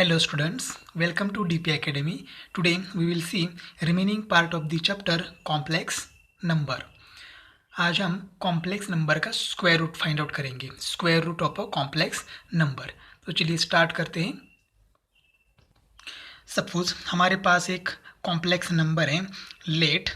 Hello students, welcome to DP Academy. Today we will see remaining part of the chapter complex number. आज हम complex number का square root find out करेंगे, square root of a complex number. तो चलिए start करते हैं। Suppose हमारे पास एक कॉम्प्लेक्स नंबर है, let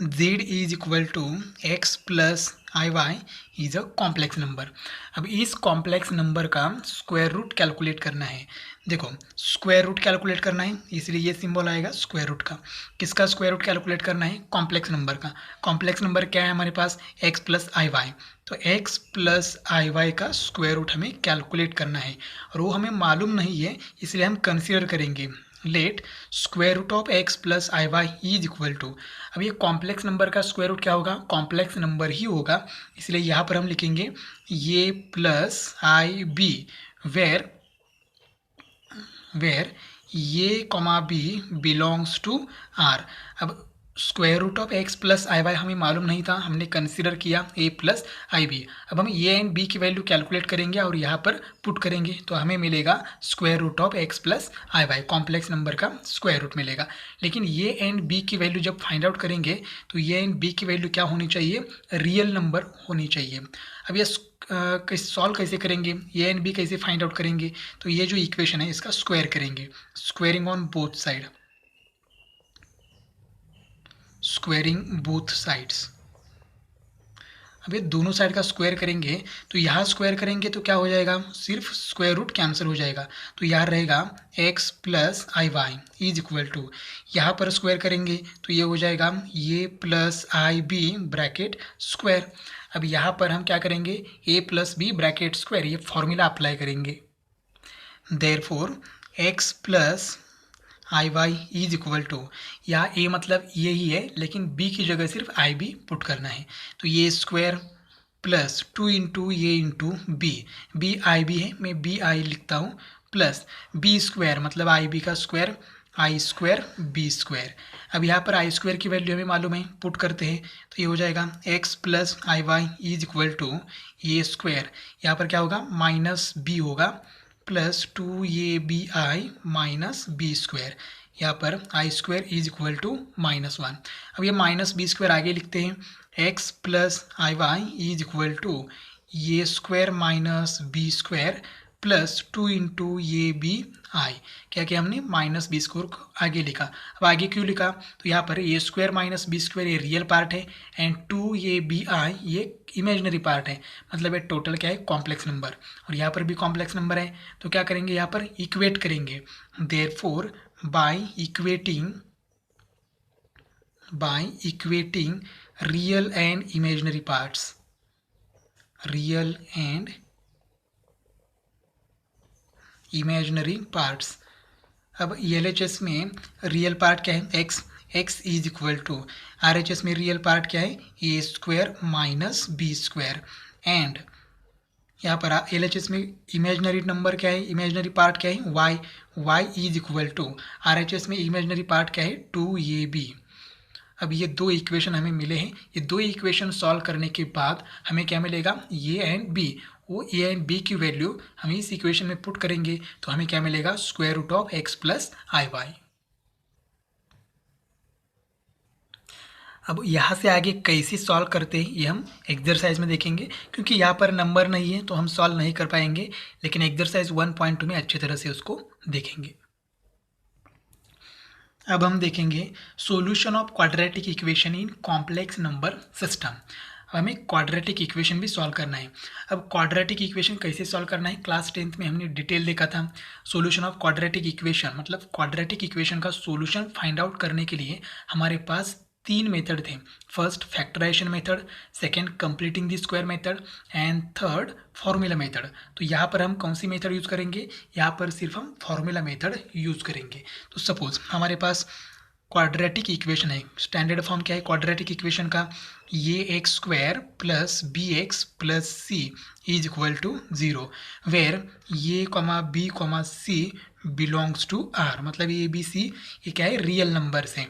z is equal to x plus i y is a complex number. अब इस कॉम्प्लेक्स नंबर का स्क्वायर रूट कैलकुलेट करना है। देखो स्क्वायर रूट कैलकुलेट करना है, इसलिए ये सिंबल आएगा स्क्वायर रूट का। किसका स्क्वायर रूट कैलकुलेट करना है? कॉम्प्लेक्स नंबर का। कॉम्प्लेक्स नंबर क्या है हमारे पास? x plus i Y. तो x प्लस आई वाई का स्क्वायर रूट हमें कैलकुलेट करना है और वो हमें मालूम नहीं है, इसलिए हम कंसिडर करेंगे let square root of x plus i y is equal to. अब ये कॉम्प्लेक्स नंबर का स्क्वायर रूट क्या होगा? कॉम्प्लेक्स नंबर ही होगा, इसलिए यहाँ पर हम लिखेंगे a plus i b where a comma b belongs to R. अब square root of x plus i y हमें मालूम नहीं था, हमने कंसिडर किया a प्लस आई बी। अब हम a एंड b की वैल्यू कैलकुलेट करेंगे और यहाँ पर पुट करेंगे, तो हमें मिलेगा square root of x plus i y, complex number का स्क्वायर रूट मिलेगा। लेकिन a एंड b की वैल्यू जब फाइंड आउट करेंगे तो a एंड b की वैल्यू क्या होनी चाहिए? रियल नंबर होनी चाहिए। अब ये सॉल्व कैसे करेंगे? ए एंड बी कैसे फाइंड आउट करेंगे? तो ये जो इक्वेशन है इसका स्क्वायर करेंगे, squaring on both side, squaring both sides. अब ये दोनों साइड का स्क्वायर करेंगे, तो यहाँ स्क्वायर करेंगे तो क्या हो जाएगा? सिर्फ स्क्वायर रूट कैंसिल हो जाएगा, तो यहाँ रहेगा x plus i y is equal to, यहाँ पर स्क्वायर करेंगे तो ये हो जाएगा ये plus i b bracket square. अब यहाँ पर हम क्या करेंगे? a plus b bracket square, ये फॉर्मूला अप्लाई करेंगे। Therefore x plus i y is equal to, यहाँ a मतलब ये ही है लेकिन b की जगह सिर्फ आई बी पुट करना है, तो ये स्क्वायर प्लस 2 इंटू ये इंटू बी आई बी है, मैं बी आई लिखता हूँ, प्लस बी स्क्वायर मतलब आई बी का स्क्वायर, आई स्क्वायर बी स्क्वायर। अब यहाँ पर आई स्क्वायर की वैल्यू हमें मालूम है, पुट करते हैं तो ये हो जाएगा x plus i y is equal to ये स्क्वायर, यहाँ पर क्या होगा? माइनस बी होगा, प्लस 2 ये b i minus b square, यहाँ पर i square is equal to -1। अब ये माइनस बी स्क्वायर आगे लिखते हैं, x plus i y is equal to ये square minus b square plus 2 into a b i. क्या किया हमने? माइनस बी स्क्वायर को आगे लिखा। अब आगे क्यों लिखा? तो यहाँ पर ये स्क्वायर माइनस बी स्क्वायर ये रियल पार्ट है एंड 2 ये बी आई ये इमेजिनरी पार्ट है, मतलब ये टोटल क्या है? कॉम्प्लेक्स नंबर, और यहाँ पर भी कॉम्प्लेक्स नंबर है, तो क्या करेंगे? यहाँ पर इक्वेट करेंगे। Therefore by equating real and imaginary parts, real and imaginary parts. अब LHS में रियल पार्ट क्या है? x is equal to, RHS में रियल पार्ट क्या है? A square minus b square, and यहाँ पर LHS में इमेजिनरी नंबर क्या है? इमेजिनरी पार्ट क्या है? y is equal to, RHS में इमेजिनरी पार्ट क्या है? 2ab। अब ये दो इक्वेशन हमें मिले हैं, ये दो इक्वेशन सॉल्व करने के बाद हमें क्या मिलेगा? ये एंड बी, वो ए एंड बी की वैल्यू हम इस इक्वेशन में पुट करेंगे तो हमें क्या मिलेगा? Square root of x plus i y. अब यहाँ से आगे कैसे सॉल्व करते हैं ये हम एक्सरसाइज में देखेंगे, क्योंकि यहाँ पर नंबर नहीं है तो हम सॉल्व नहीं कर पाएंगे, लेकिन एक्सरसाइज 1.2 में अच्छी तरह से उसको देखेंगे। अब हम देखेंगे solution of quadratic equation in complex number system. अब हमें क्वाड्रेटिक इक्वेशन भी सॉल्व करना है। अब क्वाड्रेटिक इक्वेशन कैसे सॉल्व करना है? क्लास 10th में हमने डिटेल देखा था। सॉल्यूशन ऑफ क्वाड्रेटिक इक्वेशन मतलब क्वाड्रेटिक इक्वेशन का सॉल्यूशन फाइंड आउट करने के लिए हमारे पास 3 मेथड थे। First factorisation method, second completing the square method and third formula method. तो यहाँ पर हम कौन सी मेथड यूज़ करेंगे? यहाँ पर सिर्फ हम फॉर्मूला मेथड यूज़ करेंगे। तो सपोज हमारे पास क्वाड्रेटिक इक्वेशन है, स्टैंडर्ड फॉर्म क्या है क्वाड्रेटिक इक्वेशन का? A x square plus b x plus c is equal to 0, where a comma b comma c belongs to R, मतलब ये बी सी ये क्या है, रियल नंबर्स हैं।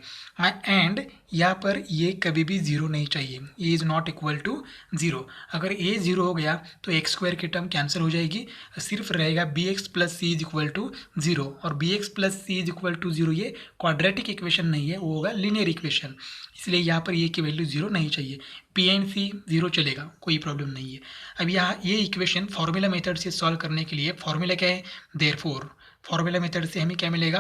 And यहाँ पर ये कभी भी ज़ीरो नहीं चाहिए, a is not equal to zero. अगर ए ज़ीरो हो गया तो एक्स स्क्वायर की टर्म कैंसिल हो जाएगी, सिर्फ रहेगा b x plus c is equal to zero, और b x plus c is equal to zero ये क्वाड्रेटिक इक्वेशन नहीं है, वो होगा लीनियर इक्वेशन, इसलिए यहाँ पर ये की वैल्यू ज़ीरो नहीं चाहिए। पी एंड सी ज़ीरो चलेगा, कोई प्रॉब्लम नहीं है। अब यहाँ ये इक्वेशन फॉर्मूला मेथड से सॉल्व करने के लिए फॉर्मूला क्या है, देयरफॉर फॉर्मूला मेथड से हमें क्या मिलेगा,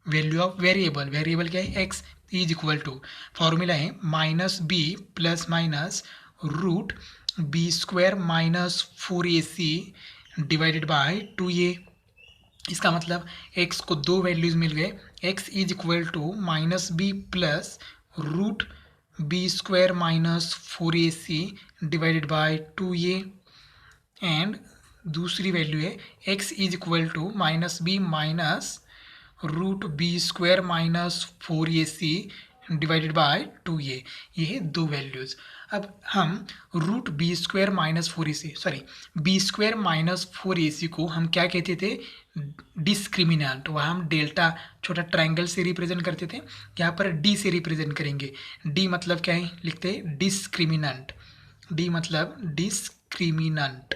वैल्यू ऑफ वेरिएबल, वेरिएबल क्या है x is equal to, formula है minus b plus minus root b square minus 4ac divided by 2a। इसका मतलब x को दो वैल्यूज़ मिल गए, x is equal to minus b plus root b square minus 4ac divided by 2a, and दूसरी value है x is equal to minus b minus root b square minus 4ac divided by 2a। ये है दो values. अब हम root b square minus 4ac, sorry b square minus 4ac को हम क्या कहते थे, डिस्क्रिमिनेंट, वहाँ हम डेल्टा छोटा ट्रायंगल से रिप्रेजेंट करते थे, यहाँ पर डी से रिप्रेजेंट करेंगे। डी मतलब क्या है, लिखते हैं डिस्क्रिमिनेंट, डी मतलब डिस्क्रिमिनेंट।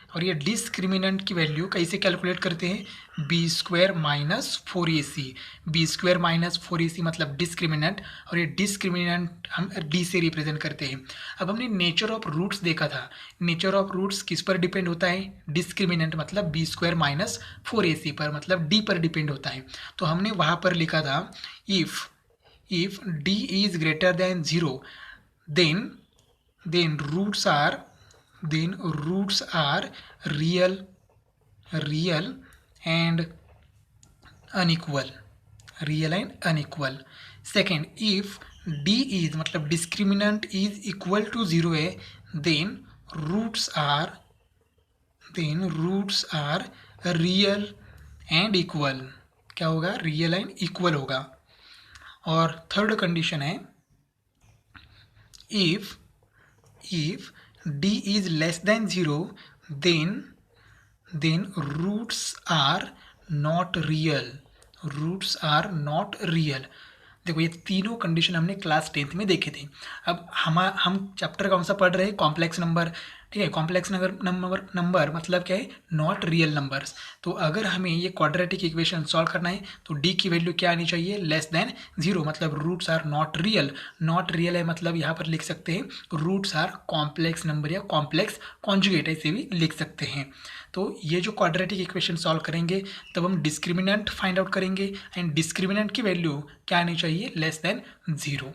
और ये डिस्क्रिमिनेंट की वैल्यू कैसे कैलकुलेट करते हैं, b square minus 4ac, b square minus 4ac मतलब डिस्क्रिमिनेंट, और ये डिस्क्रिमिनेंट हम डी से रिप्रेजेंट करते हैं। अब हमने नेचर ऑफ रूट्स देखा था, नेचर ऑफ रूट्स किस पर डिपेंड होता है, डिस्क्रिमिनेंट मतलब बी स्क्वायर माइनस 4ac पर, मतलब डी पर डिपेंड होता है। तो हमने वहाँ पर लिखा था if D is greater than 0 then roots are real and unequal, real and unequal। second, if d is मतलब discriminant is equal to 0 है, then roots are real and equal, क्या होगा, real and equal होगा। और third condition है if d is less than 0 then roots are not real, roots are not real। देखो ये तीनों कंडीशन हमने क्लास 10th में देखे थे। अब हम चैप्टर कौन सा पढ़ रहे हैं, कॉम्प्लेक्स नंबर, ठीक है। कॉम्प्लेक्स नंबर मतलब क्या है, नॉट रियल नंबर्स। तो अगर हमें ये क्वाड्रेटिक इक्वेशन सॉल्व करना है तो डी की वैल्यू क्या आनी चाहिए, लेस देन 0, मतलब roots are not real. Not real है मतलब यहाँ पर लिख सकते हैं रूट्स आर कॉम्प्लेक्स नंबर या कॉम्प्लेक्स कॉन्जुगेट, ऐसे भी लिख सकते हैं। तो ये जो क्वाड्रेटिक इक्वेशन सॉल्व करेंगे तब हम डिस्क्रिमिनेंट फाइंड आउट करेंगे, एंड डिस्क्रिमिनेंट की वैल्यू क्या आनी चाहिए, लेस देन 0।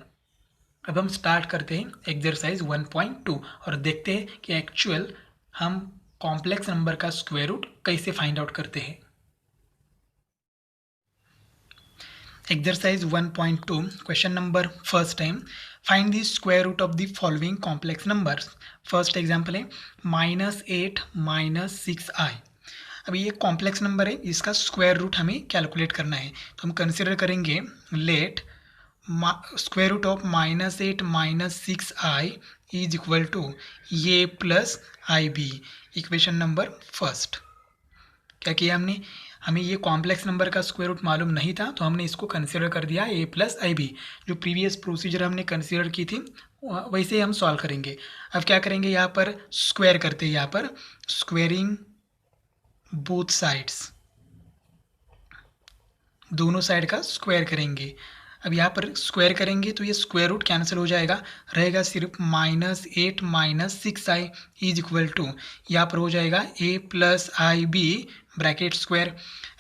अब हम स्टार्ट करते हैं एक्सरसाइज 1.2 और देखते हैं कि एक्चुअल हम कॉम्प्लेक्स नंबर का स्क्वायर रूट कैसे फाइंड आउट करते हैं। Exercise 1.2 question number first time, find the square root of the following complex numbers. First example है -8 -6i। अब ये कॉम्प्लेक्स नंबर है, इसका स्क्वायर रूट हमें कैलकुलेट करना है, तो हम कंसिडर करेंगे let square root of -8 -6i is equal to a plus i b. Equation number first क्या किया हमने, हमें ये कॉम्प्लेक्स नंबर का स्क्वायर रूट मालूम नहीं था तो हमने इसको कंसिडर कर दिया ए प्लस आई बी। जो प्रीवियस प्रोसीजर हमने कंसिडर की थी वैसे ही हम सॉल्व करेंगे। अब क्या करेंगे, यहाँ पर स्क्वायर करते हैं, यहाँ पर स्क्वेयरिंग बोथ साइड्स, दोनों साइड का स्क्वायर करेंगे। अब यहाँ पर स्क्वायर करेंगे तो ये स्क्वायर रूट कैंसिल हो जाएगा, रहेगा सिर्फ -8 -6i इज इक्वल टू, यहाँ पर हो जाएगा a plus i b bracket square.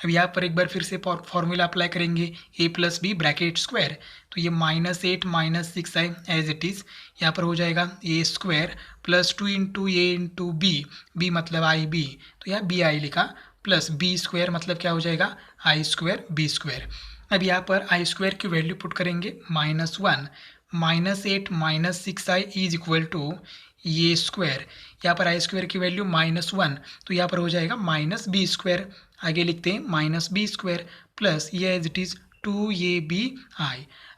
अब यहाँ पर एक बार फिर से फॉर्मूला अप्लाई करेंगे a plus b bracket square, तो ये -8 -6i एज इट इज़, यहाँ पर हो जाएगा a square plus 2 into a into b मतलब आई बी, तो यहाँ बी आई लिखा, प्लस बी स्क्वायर मतलब क्या हो जाएगा आई स्क्वायर बी स्क्वायर। अब यहाँ पर आई स्क्वायर की वैल्यू पुट करेंगे -1, -8 -6i इज इक्वल टू ये स्क्वायर, यहाँ पर आई स्क्वायर की वैल्यू -1, तो यहाँ पर हो जाएगा -b स्क्वायर। आगे लिखते हैं -b square plus a as it is 2ab।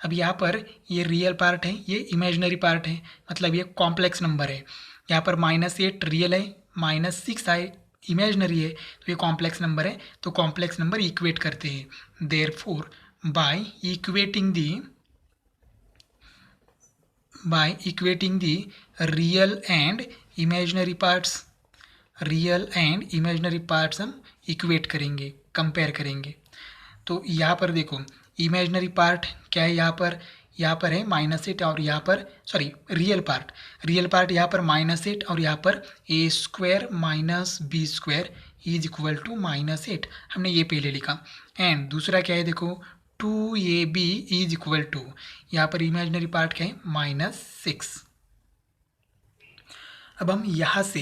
अब यहाँ पर ये रियल पार्ट है, ये इमेजनरी पार्ट है, मतलब ये कॉम्प्लेक्स नंबर है। यहाँ पर -8 रियल है, -6i इमेजनरी है, तो ये कॉम्प्लेक्स नंबर है, तो कॉम्प्लेक्स नंबर इक्वेट करते हैं। Therefore by equating the real and imaginary parts हम इक्वेट करेंगे, कंपेयर करेंगे। तो यहाँ पर देखो इमेजनरी पार्ट क्या है, यहाँ पर है -8 और यहाँ पर रियल पार्ट यहाँ पर -8 और यहाँ पर a² - b² is equal to -8, हमने ये पहले लिखा। एंड दूसरा क्या है देखो 2ab इज इक्वल टू, यहाँ पर इमेजनरी पार्ट क्या है -6। अब हम यहाँ से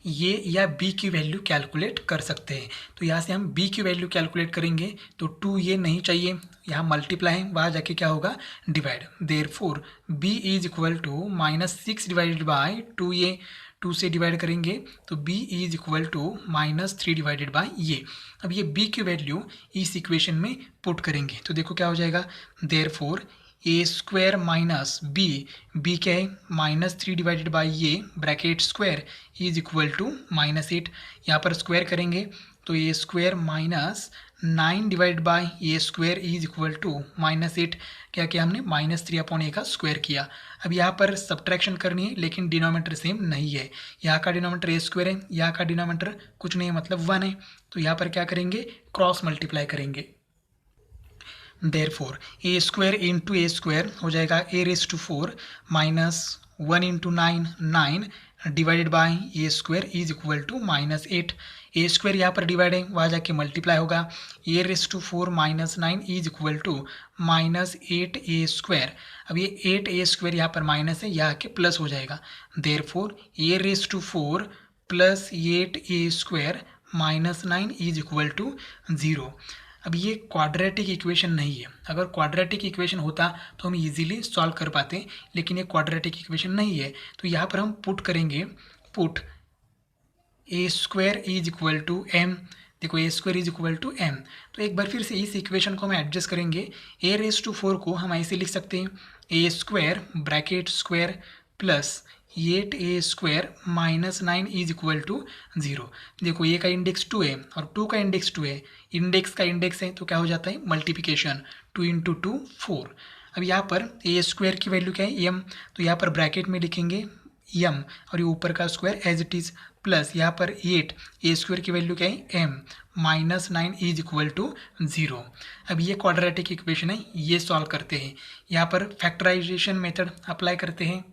ये या b की वैल्यू कैलकुलेट कर सकते हैं। तो यहाँ से हम b की वैल्यू कैलकुलेट करेंगे, तो 2 ये नहीं चाहिए, यहाँ मल्टीप्लाई है, वहाँ जाके क्या होगा divide. Therefore b is equal to -6 divided by 2a, 2 से डिवाइड करेंगे तो b is equal to -3 divided by ये। अब ये b की वैल्यू इस इक्वेशन में पुट करेंगे तो देखो क्या हो जाएगा। देयरफॉर a² माइनस b क्या है -3 डिवाइडेड बाई ये bracket square is equal to -8। यहाँ पर स्क्वायर करेंगे तो a² minus 9 divide by a² is equal to -8। क्या किया हमने -3/a का स्क्वायर किया। अब यहाँ पर सब्ट्रैक्शन करनी है, लेकिन डिनोमीटर सेम नहीं है। यहाँ का डिनोमीटर a² है, यहाँ का डिनोमीटर कुछ नहीं है, मतलब 1 है। तो यहाँ पर क्या करेंगे क्रॉस मल्टीप्लाई करेंगे। देयरफॉर a² इंटू a² हो जाएगा a⁴ minus 1 into 9 divided by a² is equal to -8। a² यहाँ पर डिवाइड है, वहाँ जाके मल्टीप्लाई होगा। a⁴ minus 9 is equal to -8a²। अब ये 8a² यहाँ पर माइनस है, यहाँ के प्लस हो जाएगा। Therefore a⁴ plus 8a² minus 9 is equal to 0। अब ये क्वाड्रेटिक इक्वेशन नहीं है। अगर क्वाड्रेटिक इक्वेशन होता तो हम इजीली सॉल्व कर पाते, लेकिन ये क्वाड्रेटिक इक्वेशन नहीं है। तो यहाँ पर हम पुट करेंगे, put a² is equal to m। देखो a² is equal to m। तो एक बार फिर से इस इक्वेशन को हम एडजस्ट करेंगे। a⁴ को हम ऐसे लिख सकते हैं a² bracket square plus 8a² minus 9 is equal to 0। देखो ये का इंडेक्स 2 है और 2 का इंडेक्स 2 है, इंडेक्स का इंडेक्स है तो क्या हो जाता है मल्टीप्लिकेशन, 2 इंटू 2 4। अब यहाँ पर a² की वैल्यू क्या है m, तो यहाँ पर ब्रैकेट में लिखेंगे m और ये ऊपर का square as it is plus यहाँ पर 8 a² की वैल्यू क्या है m minus 9 is equal to 0। अब ये क्वाड्रेटिक इक्वेशन है, ये सॉल्व करते हैं। यहाँ पर फैक्टराइजेशन मेथड अप्लाई करते हैं।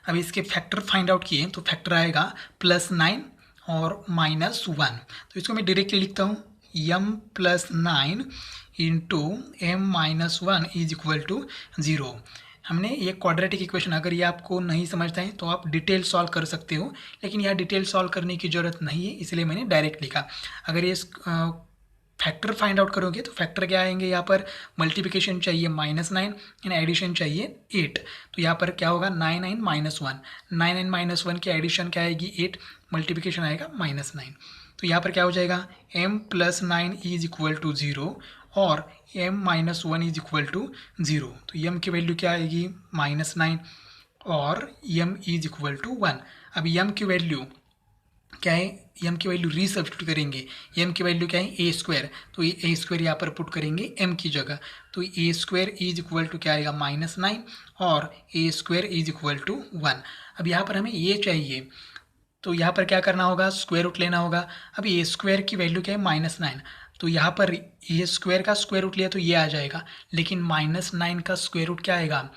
अब इसके फैक्टर फाइंड आउट किए तो फैक्टर आएगा +9 और -1। तो इसको मैं डायरेक्टली लिखता हूँ m + 9 into m-1 is equal to 0। हमने ये क्वाड्रेटिक इक्वेशन, अगर ये आपको नहीं समझता है तो आप डिटेल सॉल्व कर सकते हो, लेकिन यहाँ डिटेल सॉल्व करने की ज़रूरत नहीं है, इसलिए मैंने डायरेक्ट लिखा। अगर ये फैक्टर फाइंड आउट करोगे तो फैक्टर क्या आएंगे, यहाँ पर मल्टीप्लिकेशन चाहिए -9 एंड एडिशन चाहिए 8। तो यहाँ पर क्या होगा 9 9 -1, 9 9 -1 की एडिशन क्या आएगी 8, मल्टीप्लिकेशन आएगा -9। तो यहाँ पर क्या हो जाएगा m + 9 इज इक्वल टू 0 और m - 1 इज इक्वल टू 0। तो m की वैल्यू क्या आएगी -9 और m इज इक्वल टू 1। अब m की वैल्यू क्या है, m की वैल्यू रीसब्स्टिट्यूट करेंगे। m की वैल्यू क्या है a², तो ये a² यहाँ पर पुट करेंगे m की जगह। तो a² इज इक्वल टू क्या आएगा -9 और a² इज इक्वल टू 1। अब यहाँ पर हमें ये चाहिए, तो यहाँ पर क्या करना होगा स्क्वायर रूट लेना होगा। अब a² की वैल्यू क्या है -9, तो यहाँ पर a² का स्क्वायर रूट लिया तो ये आ जाएगा, लेकिन -9 का स्क्वायर रूट क्या आएगा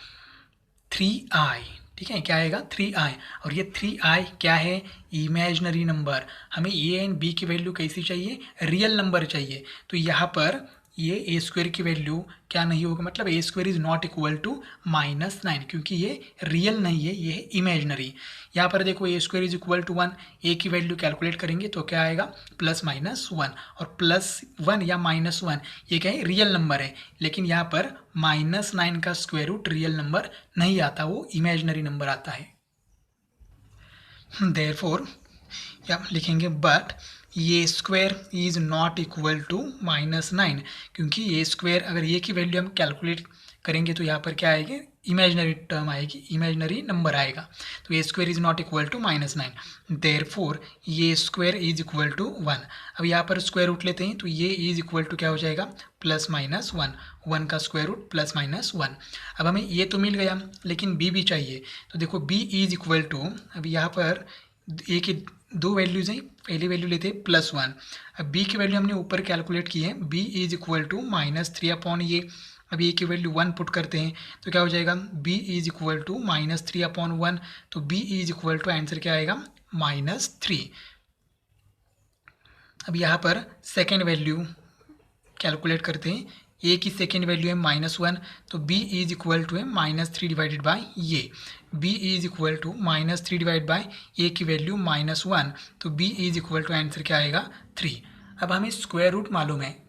3i। ठीक है, क्या आएगा 3i, और ये 3i क्या है इमेजिनरी नंबर। हमें a एंड b की वैल्यू कैसी चाहिए, रियल नंबर चाहिए। तो यहाँ पर ये a² की वैल्यू क्या नहीं होगा, मतलब a² is not equal to -9, क्योंकि ये रियल नहीं है, ये है इमेजिनरी। यहाँ पर देखो a² is equal to 1, a की वैल्यू कैलकुलेट करेंगे तो क्या आएगा +-1, और +1 या -1 ये क्या है रियल नंबर है, लेकिन यहाँ पर -9 का स्क्वायर रूट रियल नंबर नहीं आता, वो इमेजिनरी नंबर आता है। देयरफॉर या लिखेंगे बट ये square is not equal to -9, क्योंकि ये स्क्वायर अगर ये की वैल्यू हम कैलकुलेट करेंगे तो यहाँ पर क्या आएगी, इमेजनरी टर्म आएगी, इमेजनरी नंबर आएगा। तो ये square is not equal to -9, therefore ये स्क्वायर इज इक्वल टू 1। अब यहाँ पर स्क्वायर रूट लेते हैं तो ये इज इक्वल टू क्या हो जाएगा, +-1, 1 का स्क्वायर रूट +-1। अब हमें ये तो मिल गया, लेकिन b भी चाहिए। तो देखो b इज इक्वल टू, अब यहाँ पर a की दो वैल्यूज़ हैं, पहली वैल्यू लेते हैं +1। अब b की वैल्यू हमने ऊपर कैलकुलेट की है, b इज इक्वल टू -3 ये। अब a की वैल्यू 1 पुट करते हैं तो क्या हो जाएगा, b इज इक्वल टू -3/1। तो b is equal to answer क्या आएगा, -3। अब यहाँ पर सेकेंड वैल्यू कैलकुलेट करते हैं, a की सेकेंड वैल्यू है -1, तो b इज इक्वल टू है -3 डिवाइडेड बाई ये। b is equal to -3 divide by a की वैल्यू -1, तो b is equal to answer क्या आएगा, 3। अब हमें स्क्वायर रूट मालूम है,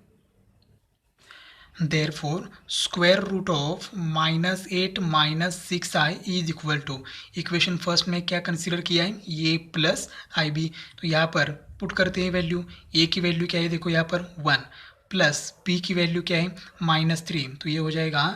therefore square root of -8 -6i is equal to, equation first में क्या कंसीडर किया है, ये प्लस ib। तो यहाँ पर पुट करते हैं वैल्यू, a की वैल्यू क्या है, देखो यहाँ पर 1, प्लस b की वैल्यू क्या है -3, तो ये हो जाएगा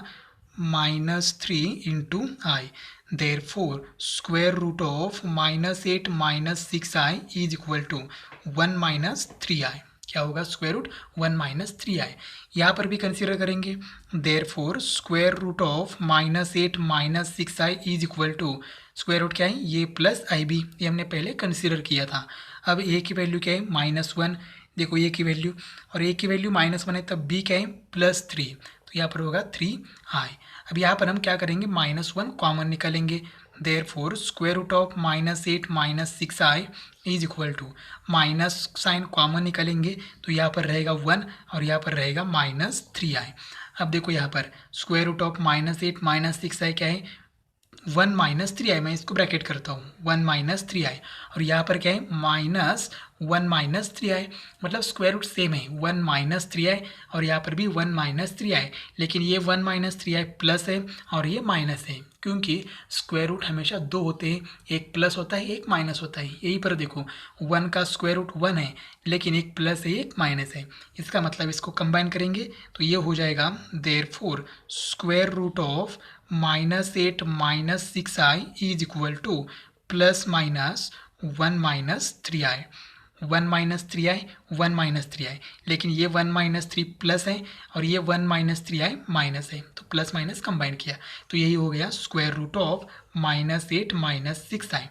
-3 into i. Therefore square root of -8 -6i is equal to 1 - 3i। क्या होगा, स्क्वायर रूट 1 - 3i। यहाँ पर भी कंसीडर करेंगे, therefore square root of -8 -6i is equal to, square root क्या है, ये प्लस ib, ये हमने पहले कंसीडर किया था। अब a की वैल्यू क्या है -1, देखो a की वैल्यू, और a की वैल्यू -1 है, तब b क्या है +3, तो यहाँ पर होगा 3i। अब यहाँ पर हम क्या करेंगे, -1 कॉमन निकालेंगे, therefore square root of -8 -6i is equal to, minus sign common निकालेंगे तो यहाँ पर रहेगा 1 और यहाँ पर रहेगा -3i। अब देखो यहाँ पर स्क्वायर रूट ऑफ -8 -6i क्या है, 1 - 3i, मैं इसको ब्रैकेट करता हूँ, 1 - 3i, और यहाँ पर क्या है -1 - 3i, मतलब स्क्वायर रूट सेम है, 1 - 3i, और यहाँ पर भी 1 - 3i, लेकिन ये 1 - 3i प्लस है और ये माइनस है, क्योंकि स्क्वायर रूट हमेशा दो होते हैं, एक प्लस होता है एक माइनस होता है। यहीं पर देखो 1 का स्क्वायर रूट 1 है, लेकिन एक प्लस है एक माइनस है, इसका मतलब इसको कंबाइन करेंगे तो ये हो जाएगा, therefore square root of -8 -6i is equal to ±1 - 3i, 1 - 3i 1 - 3i, लेकिन ये 1 - 3 प्लस है और ये 1 - 3i माइनस है, तो प्लस माइनस कंबाइन किया तो यही हो गया स्क्वायर रूट ऑफ -8 -6i।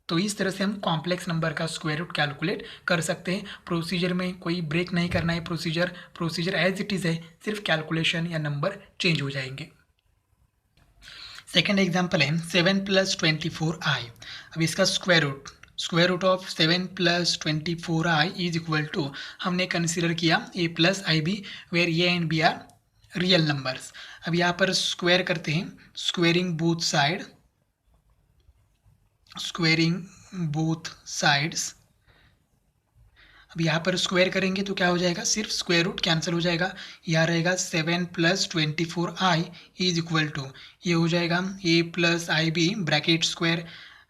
तो इस तरह से हम कॉम्प्लेक्स नंबर का स्क्वायर रूट कैलकुलेट कर सकते हैं। प्रोसीजर में कोई ब्रेक नहीं करना है, प्रोसीजर एज इट इज़ है, सिर्फ कैलकुलेशन या नंबर चेंज हो जाएंगे। सेकेंड एग्जाम्पल है 7 + 24i। अब इसका square root of 7 + 24i is equal to, हमने कंसिडर किया a + ib where a and b are real numbers. अब यहाँ पर स्क्वायर करते हैं, स्क्वेयरिंग बोथ साइड्स। अब यहाँ पर स्क्वायर करेंगे तो क्या हो जाएगा, सिर्फ स्क्वायर रूट कैंसिल हो जाएगा, यहाँ रहेगा 7 + 24i इज इक्वल टू, ये हो जाएगा a + ib ब्रैकेट स्क्वायर।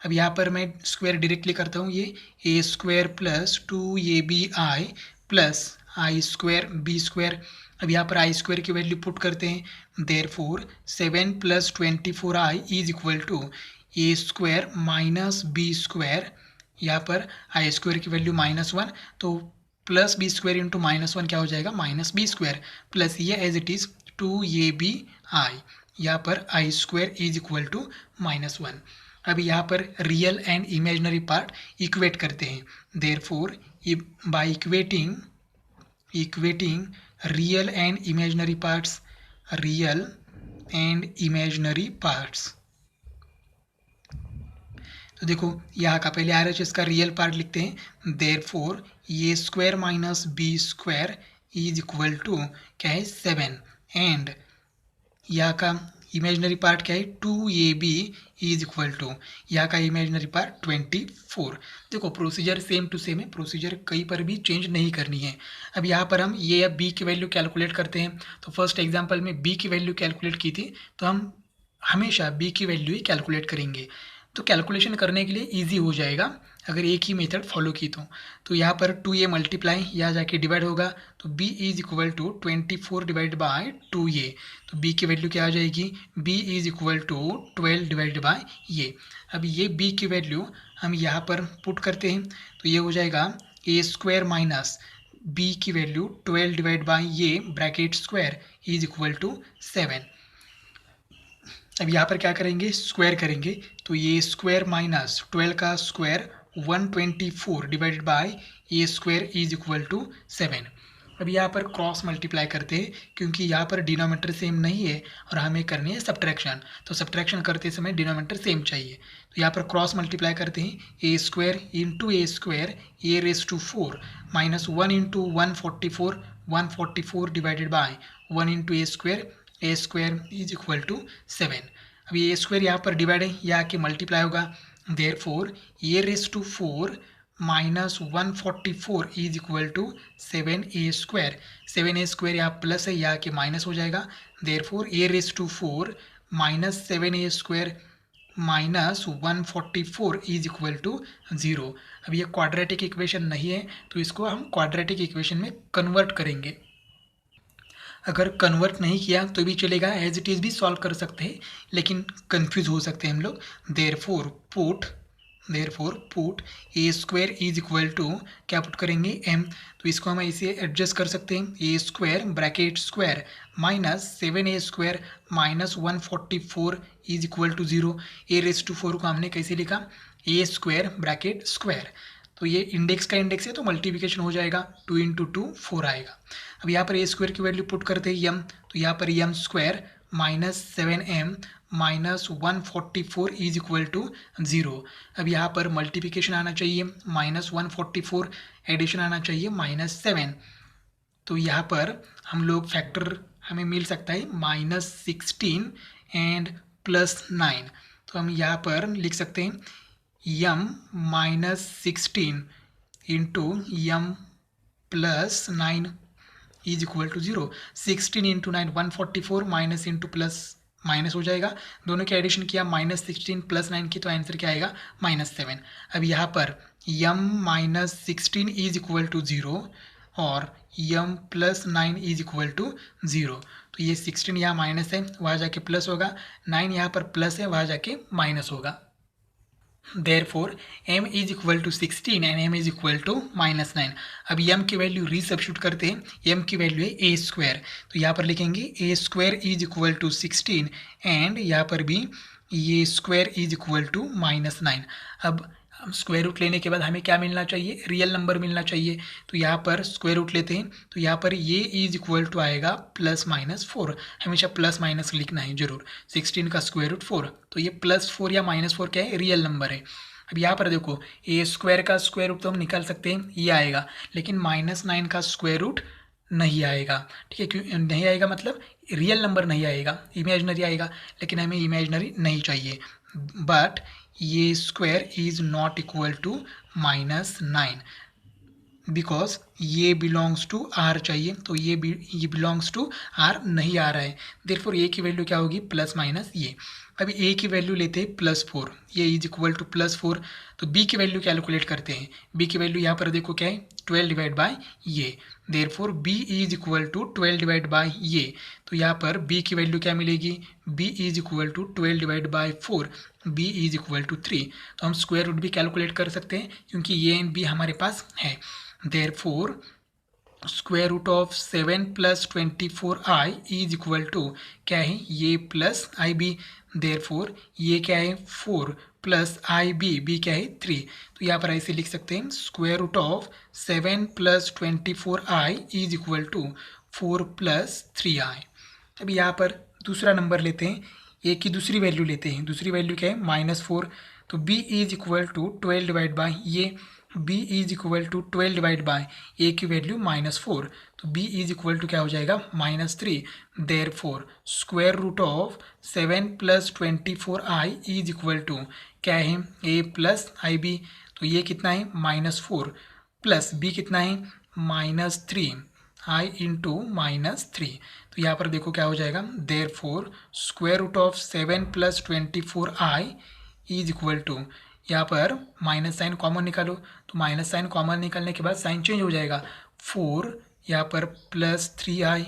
अब यहाँ पर मैं स्क्वायर डायरेक्टली करता हूँ, ये a² + 2abi plus i² b²। अब यहाँ पर i² की वैल्यू पुट करते हैं, therefore 7 + 24i is equal to a² - b²। यहाँ पर i² की वैल्यू -1, तो प्लस b² इंटू -1 क्या हो जाएगा, -b² plus a as it is 2abi, यहाँ पर i² इज इक्वल टू -1। अब यहाँ पर real and imaginary part equate करते हैं, therefore by equating real and imaginary parts, तो देखो यहाँ का पहले RHS का रियल पार्ट लिखते हैं, therefore a² - b² is equal to क्या है 7, एंड यहाँ का इमेजनरी पार्ट क्या है 2ab इज इक्वल टू, यहाँ का इमेजनरी पार्ट 24। देखो प्रोसीजर सेम टू सेम है, प्रोसीजर कहीं पर भी चेंज नहीं करनी है। अब यहाँ पर हम ये या b की वैल्यू कैलकुलेट करते हैं, तो फर्स्ट एग्जांपल में b की वैल्यू कैलकुलेट की थी, तो हम हमेशा b की वैल्यू ही कैलकुलेट करेंगे। तो कैलकुलेशन करने के लिए ईजी हो जाएगा अगर एक ही मेथड फॉलो की तो यहाँ पर 2a मल्टीप्लाई यहाँ जाके डिवाइड होगा, तो b is equal to 24 divide by 2a। तो b की वैल्यू क्या आ जाएगी, b is equal to 12 divide by ये। अब ये b की वैल्यू हम यहाँ पर पुट करते हैं, तो ये हो जाएगा a स्क्वायर माइनस b की वैल्यू 12 डिवाइड बाय ये bracket square is equal to 7। अब यहाँ पर क्या करेंगे, स्क्वायर करेंगे, तो ये स्क्वायर माइनस 12 का square 124 divided by a square is equal to 7। अब यहाँ पर क्रॉस मल्टीप्लाई करते हैं क्योंकि यहाँ पर डिनोमिनेटर सेम नहीं है और हमें करनी है सब्ट्रैक्शन, तो सब्ट्रैक्शन करते समय डिनोमिनेटर सेम चाहिए। तो यहाँ पर क्रॉस मल्टीप्लाई करते हैं, a square into a square a raise to 4 minus 1 into 144 divided by 1 into a square is equal to 7। अब ये ए स्क्वायर यहाँ पर डिवाइड है, यह आके मल्टीप्लाई होगा, therefore a raise to 4 minus 144 is equal to 7a square. 7a square यहाँ plus है, यहाँ के माइनस हो जाएगा, therefore a raise to 4 minus 7a square minus 144 is equal to 0। अब ये क्वाड्रेटिक इक्वेशन नहीं है तो इसको हम क्वाड्रेटिक इक्वेशन में कन्वर्ट करेंगे। अगर कन्वर्ट नहीं किया तो भी चलेगा, एज इट इज़ भी सॉल्व कर सकते हैं, लेकिन कंफ्यूज हो सकते हैं हम लोग। Therefore put a square is equal to क्या पुट करेंगे, एम। तो इसको हम ऐसे एडजस्ट कर सकते हैं, a square bracket square minus 7a square minus 144 is equal to 0। A raise to 4 को हमने कैसे लिखा, ए स्क्वायर ब्रैकेट स्क्वायर, तो ये इंडेक्स का इंडेक्स है तो मल्टीप्लिकेशन हो जाएगा, 2 इंटू 2 4 आएगा। अब यहाँ पर ए स्क्वायर की वैल्यू पुट करते हैं यम, तो यहाँ पर m square minus 7m minus 144 is equal to 0। अब यहाँ पर मल्टीप्लिकेशन आना चाहिए माइनस 144, एडिशन आना चाहिए माइनस 7। तो यहाँ पर हम लोग फैक्टर हमें मिल सकता है माइनस 16 एंड प्लस 9। तो हम यहाँ पर लिख सकते हैं m minus 16 into m plus 9 is equal to 0। 16 into 9 144 minus into plus minus हो जाएगा, दोनों के एडिशन किया माइनस 16 प्लस 9 की, तो आंसर क्या आएगा माइनस 7। अब यहाँ पर यम माइनस 16 इज इक्वल टू 0 और यम प्लस 9 इज इक्वल टू 0। तो ये 16 यहाँ माइनस है, वहाँ जाके प्लस होगा, 9 यहाँ पर प्लस है, वहाँ जाके माइनस होगा। Therefore m is equal to 16 and m is equal to minus 9। अब m की वैल्यू रीसब्स्टिट्यूट करते हैं, m की वैल्यू है a स्क्वायर, तो यहाँ पर लिखेंगे a square is equal to 16 and यहाँ पर भी ये square is equal to minus 9। अब स्क्वायर रूट लेने के बाद हमें क्या मिलना चाहिए, रियल नंबर मिलना चाहिए, तो यहाँ पर स्क्वायर रूट लेते हैं, तो यहाँ पर ये इज इक्वल टू आएगा प्लस माइनस 4। हमेशा प्लस माइनस लिखना है जरूर। 16 का स्क्वायर रूट 4, तो ये प्लस 4 या माइनस 4 क्या है, रियल नंबर है। अब यहाँ पर देखो ए स्क्वायर का स्क्वायर रूट तो हम निकाल सकते हैं, ये आएगा, लेकिन माइनस 9 का स्क्वायर रूट नहीं आएगा। ठीक है, क्यों नहीं आएगा, मतलब रियल नंबर नहीं आएगा, इमेजनरी आएगा, लेकिन हमें इमेजनरी नहीं चाहिए। बट ये square is not equal to minus 9 because ये बिलोंग्स टू आर चाहिए, तो ये बिलोंग्स टू आर नहीं आ रहा है। देयरफॉर ए की वैल्यू क्या होगी, प्लस माइनस ये। अभी ए की वैल्यू लेते हैं प्लस 4, ये इज इक्वल टू प्लस 4। तो बी की वैल्यू कैलकुलेट करते हैं, बी की वैल्यू यहाँ पर देखो क्या है, 12 डिवाइड बाय ये। देयरफॉर b is equal to 12 divide by ये, तो यहाँ पर बी की वैल्यू क्या मिलेगी, b is equal to 12 divide by 4, b is equal to 3। तो हम स्क्वायर रूट भी कैलकुलेट कर सकते हैं क्योंकि ये एंड बी हमारे पास है। Therefore square root of 7 plus 24i is equal to क्या है, ये प्लस आई बी। देयरफॉर ये क्या है 4 प्लस आई बी, बी क्या है 3। तो यहाँ पर ऐसे लिख सकते हैं square root of 7 plus 24i is equal to 4 plus 3i। अब यहाँ पर दूसरा नंबर लेते हैं, ए की दूसरी वैल्यू लेते हैं, दूसरी वैल्यू क्या है माइनस 4। तो b is equal to 12 divide by a, b is equal to 12 divide by a की वैल्यू माइनस 4, तो b इज इक्वल टू क्या हो जाएगा minus 3। Therefore square root of 7 plus 24i is equal to क्या है, a plus i B, तो ये कितना है माइनस 4 प्लस b कितना है माइनस 3 i इंटू माइनस 3। तो यहाँ पर देखो क्या हो जाएगा, therefore square root of 7 plus 24i is equal to, यहाँ पर माइनस साइन कॉमन निकालो, तो माइनस साइन कॉमन निकालने के बाद साइन चेंज हो जाएगा, 4 यहाँ पर प्लस 3i।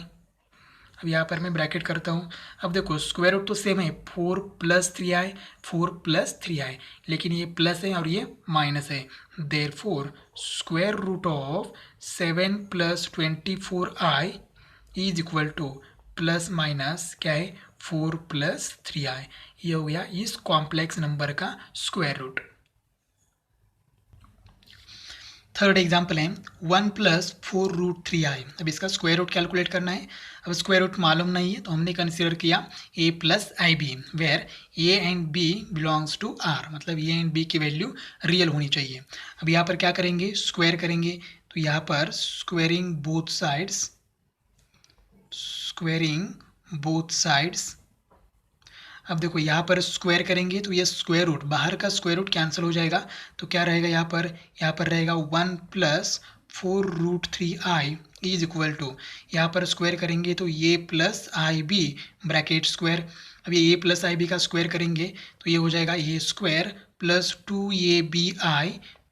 अब यहाँ पर मैं ब्रैकेट करता हूँ। अब देखो स्क्वायर रूट तो सेम है, 4 प्लस 3i, 4 प्लस 3i, लेकिन ये प्लस है और ये माइनस है। Therefore square root of 7 plus 24i is equal to plus minus क्या है, 4 प्लस 3i। ये हो गया इस कॉम्प्लेक्स नंबर का स्क्वायर रूट। थर्ड एग्जाम्पल है 1 प्लस 4√3i। अब इसका स्क्वायर रूट कैलकुलेट करना है। अब स्क्वायर रूट मालूम नहीं है तो हमने कंसीडर किया a plus i b, where a and b belongs to r, मतलब a एंड b की वैल्यू रियल होनी चाहिए। अब यहाँ पर क्या करेंगे, स्क्वायर करेंगे, तो यहाँ पर स्क्वायरिंग बोथ साइड्स। अब देखो यहाँ पर स्क्वायर करेंगे तो ये स्क्वायर रूट, बाहर का स्क्वायर रूट कैंसिल हो जाएगा, तो क्या रहेगा यहाँ पर रहेगा 1 plus 4√3i is equal to, यहाँ पर स्क्वायर करेंगे तो a plus i b bracket square. अब ये a प्लस आई बी का स्क्वायर करेंगे तो ये हो जाएगा a square plus 2abi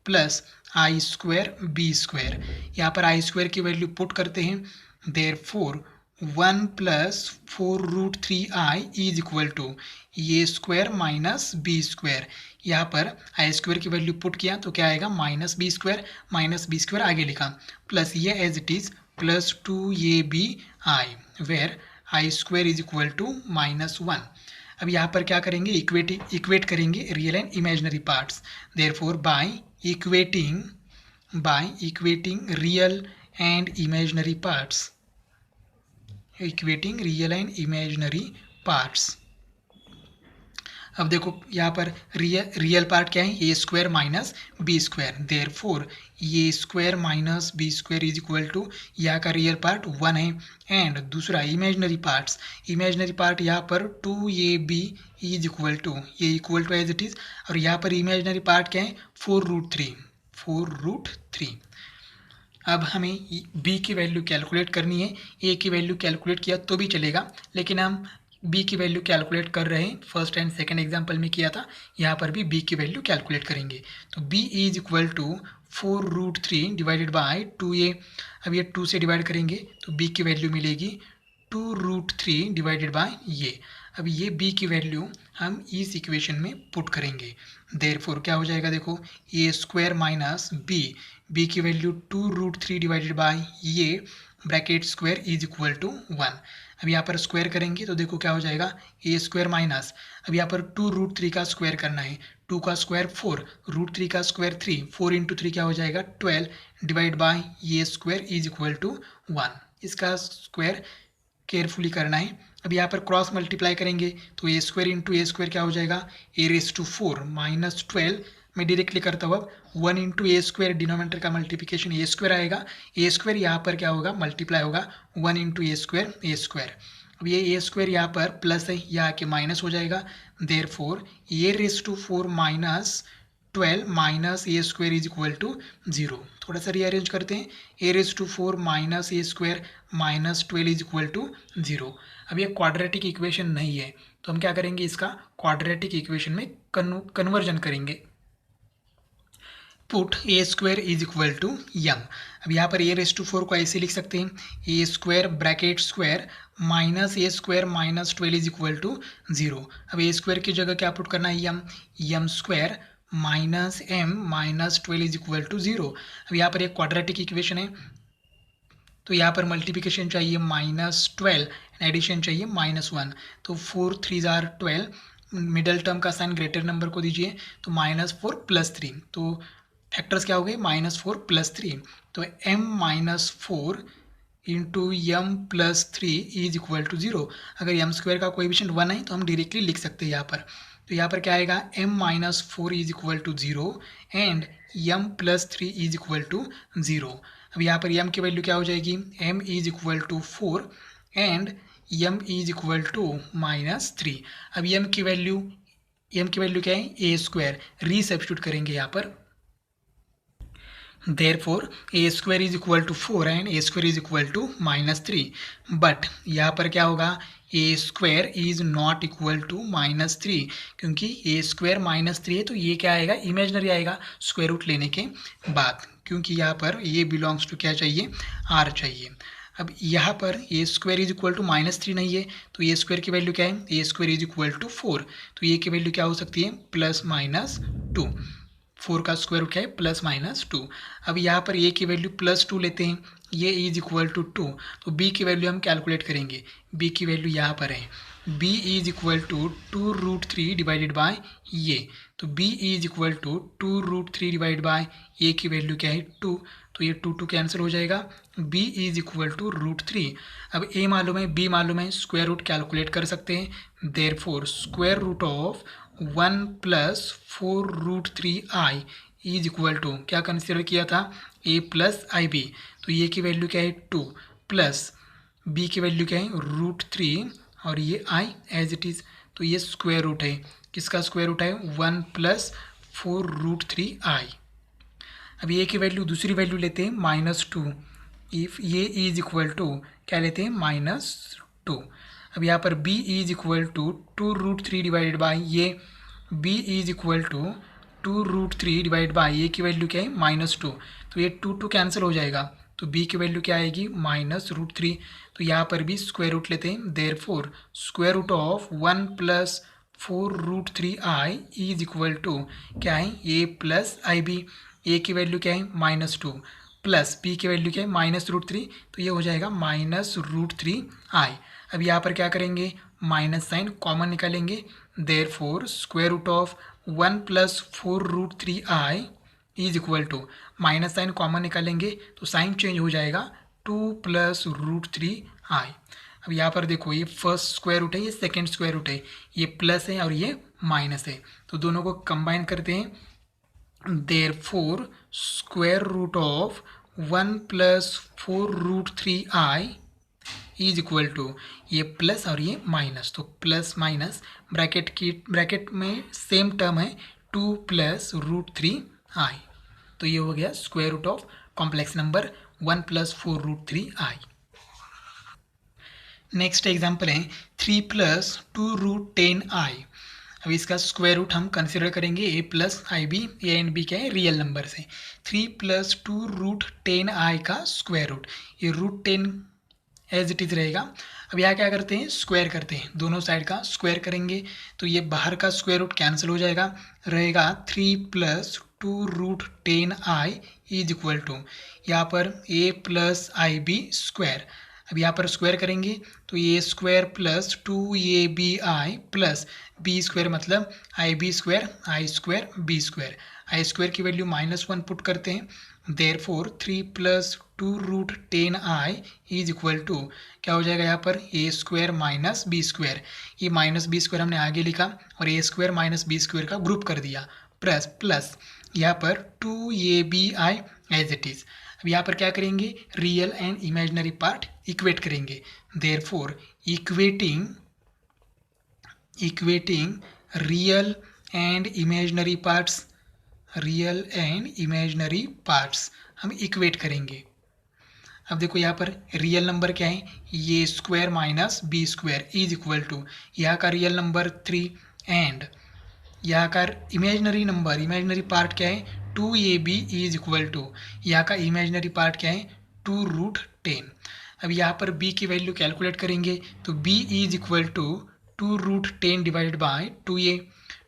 plus i square b square. यहाँ पर आई स्क्वायर की वैल्यू पुट करते हैं, therefore 1 plus 4√3i is equal to a square minus b square. यहाँ पर आई स्क्वायर की वैल्यू पुट किया तो क्या आएगा, माइनस बी स्क्वायर आगे लिखा, plus a as it is plus 2abi, where i square is equal to -1। अब यहाँ पर क्या करेंगे, इक्वेट करेंगे real and imaginary parts. Therefore by equating real and imaginary parts, equating real and imaginary parts. अब देखो यहाँ पर रियल पार्ट क्या है, a square minus b square, therefore a square minus b square is equal to, यहाँ का real part 1 है। And दूसरा इमेजिनरी पार्ट यहाँ पर 2ab इज इक्वल टू, ये equal to as it is, और यहाँ पर इमेजिनरी पार्ट क्या है, 4√3। अब हमें b की वैल्यू कैलकुलेट करनी है, a की वैल्यू कैलकुलेट किया तो भी चलेगा, लेकिन हम b की वैल्यू कैलकुलेट कर रहे हैं, फर्स्ट एंड सेकंड एग्जांपल में किया था, यहाँ पर भी b की वैल्यू कैलकुलेट करेंगे। तो b is equal to 4√3 divided by 2a। अब ये 2 से डिवाइड करेंगे तो b की वैल्यू मिलेगी 2√3 डिवाइडेड बाय ये। अब ये b की वैल्यू हम इस इक्वेशन में पुट करेंगे, देयरफॉर क्या हो जाएगा, देखो a स्क्वायर माइनस b की वैल्यू 2√3 डिवाइडेड बाय ये bracket square is equal to 1। अब यहाँ पर स्क्वायर करेंगे तो देखो क्या हो जाएगा, a स्क्वायर माइनस, अब यहाँ पर 2√3 का स्क्वायर करना है, 2 का स्क्वायर 4, √3 का स्क्वायर 3, 4 इंटू 3 क्या हो जाएगा 12 डिवाइड बाय ये स्क्वायर इज इक्वल टू 1। इसका स्क्वायर केयरफुली करना है। अब यहाँ पर क्रॉस मल्टीप्लाई करेंगे तो ए स्क्वायर इंटू ए स्क्वायर क्या हो जाएगा, a⁴ माइनस 12, मैं डायरेक्टली करता हूँ। अब 1 इंटू ए स्क्वायर, डिनोमिनेटर का मल्टीप्लिकेशन ए स्क्वायर आएगा, ए स्क्वायर यहाँ पर क्या होगा, मल्टीप्लाई होगा 1 इंटू ए स्क्वायर। अब ये ए स्क्वायर यहाँ पर प्लस है, यह आके माइनस हो जाएगा, therefore a⁴ minus 12 minus a square is equal to 0। थोड़ा सा रीअरेंज करते हैं, a⁴ minus a square minus 12 is equal to 0। अब ये क्वाड्रेटिक इक्वेशन नहीं है तो हम क्या करेंगे, इसका क्वाड्रेटिक इक्वेशन में कन्वर्जन करेंगे। Put a square is equal to m. अब यहाँ पर a⁴ को ऐसे लिख सकते हैं, a square bracket square minus a square minus 12 is equal to 0। अब ए स्क्वायर की जगह क्या पुट करना है, m square minus m minus 12 is equal to 0। अब यहाँ पर एक क्वाड्रेटिक इक्वेशन है तो यहाँ पर मल्टीप्लिकेशन चाहिए -12, एडिशन चाहिए -1, तो 4 3 12, मिडल टर्म का साइन ग्रेटर नंबर को दीजिए तो -4 + 3, तो फैक्टर्स क्या हो गए, -4 + 3, तो m-4 into m plus 3 is equal to 0। अगर यम स्क्वायर का कोएफिशिएंट 1 है तो हम डायरेक्टली लिख सकते हैं यहाँ पर, तो यहाँ पर क्या आएगा, m-4 is equal to 0 and m plus 3 is equal to 0। अब यहाँ पर यम की वैल्यू क्या हो जाएगी, m is equal to 4 and m is equal to -3। अब यम की वैल्यू क्या है, a स्क्वायर, रीसब्स्टिट्यूट करेंगे यहाँ पर, Therefore a square is equal to 4 and a square is equal to -3. But यहाँ पर क्या होगा, a square is not equal to -3, क्योंकि a square -3 है तो ये क्या आएगा, इमेजनरी आएगा स्क्वायर रूट लेने के बाद, क्योंकि यहाँ पर ये बिलोंग्स टू क्या चाहिए, r चाहिए। अब यहाँ पर ए स्क्वायर इज इक्वल टू -3 नहीं है, तो ए स्क्वायर की वैल्यू क्या है, a square is equal to 4, तो ये की वैल्यू क्या हो सकती है, +-2। 4 का स्क्वायर रूट क्या है, +-2। अब यहाँ पर ए की वैल्यू +2 लेते हैं, ये इज इक्वल टू 2, तो बी की वैल्यू हम कैलकुलेट करेंगे। बी की वैल्यू यहाँ पर है, b is equal to 2√3 divided by ये, तो b is equal to 2√3 divide by a की वैल्यू क्या है, 2, तो ये 2 कैंसिल हो जाएगा, b इज इक्वल टू √3। अब a मालूम है, b मालूम है, स्क्वायर रूट कैलकुलेट कर सकते हैं। Therefore square root of 1 + 4√3i is equal to, क्या कंसिडर किया था, a + ib, तो ये की वैल्यू क्या है 2 प्लस b की वैल्यू क्या है √3 और ये i एज इट इज़, तो ये स्क्वायर रूट है, किसका स्क्वायर रूट है, 1 + 4√3i। अब ये की वैल्यू, दूसरी वैल्यू लेते हैं -2, इफ़ ये इज इक्वल टू क्या लेते हैं, -2। अब यहाँ पर b is equal to 2√3 divided by ये, b is equal to 2√3 divide by ये की वैल्यू क्या है, -2, तो ये 2 कैंसिल हो जाएगा, तो b की वैल्यू क्या आएगी, -√3। तो यहाँ पर भी स्क्वायर रूट लेते हैं। Therefore square root of 1 + 4√3i is equal to क्या है, a + ib, a की वैल्यू क्या है, -2 प्लस b की वैल्यू क्या है, -√3, तो ये हो जाएगा -√3i। अब यहाँ पर क्या करेंगे, माइनस साइन कॉमन निकालेंगे। Therefore square root of 1 + 4√3i is equal to, minus sign common निकालेंगे तो साइन चेंज हो जाएगा, 2 + √3i। अब यहाँ पर देखो, ये फर्स्ट स्क्वायर रूट है, ये सेकंड स्क्वायर रूट है, ये प्लस है और ये माइनस है, तो दोनों को कंबाइन करते हैं। Therefore square root of 1 + 4√3i is equal to, ये प्लस और ये माइनस, तो प्लस माइनस ब्रैकेट में सेम टर्म है, 2 + √3i, तो ये हो गया square root of complex number 1 + 4√3i। Next example है 3 + 2√10i। अब इसका स्क्वायर रूट हम कंसिडर करेंगे a + ib, a and b क्या है, रियल नंबर से। 3 + 2√10i का स्क्वायर रूट, ये √10 एज इट इज़ रहेगा। अब यहाँ क्या करते हैं, स्क्वायर करते हैं, दोनों साइड का स्क्वायर करेंगे तो ये बाहर का स्क्वायर रूट कैंसिल हो जाएगा, रहेगा 3 + 2√10i इज इक्वल टू, यहाँ पर a + ib स्क्वायर। अब यहाँ पर स्क्वायर करेंगे तो a square + 2abi plus b square, मतलब ib square, i square, b square. i square की वैल्यू -1 पुट करते हैं। Therefore 3 + 2√10i is equal to क्या हो जाएगा, यहाँ पर a स्क्वायर - b स्क्वायर, ये -b स्क्वायर हमने आगे लिखा और a स्क्वायर - b स्क्वायर का ग्रुप कर दिया, प्लस यहाँ पर 2abi एज इट इज़। अब यहाँ पर क्या करेंगे, real and imaginary part equate करेंगे। Therefore equating real and imaginary parts हम इक्वेट करेंगे। अब देखो यहाँ पर रियल नंबर क्या है, ये square - b square is equal to, यहाँ का रियल नंबर 3 एंड यहाँ का इमेजिनरी पार्ट क्या है, 2ab इज इक्वल टू, यहाँ का इमेजिनरी पार्ट क्या है, 2√10। अब यहाँ पर b की वैल्यू कैलकुलेट करेंगे तो b is equal to 2√10 divided by 2a,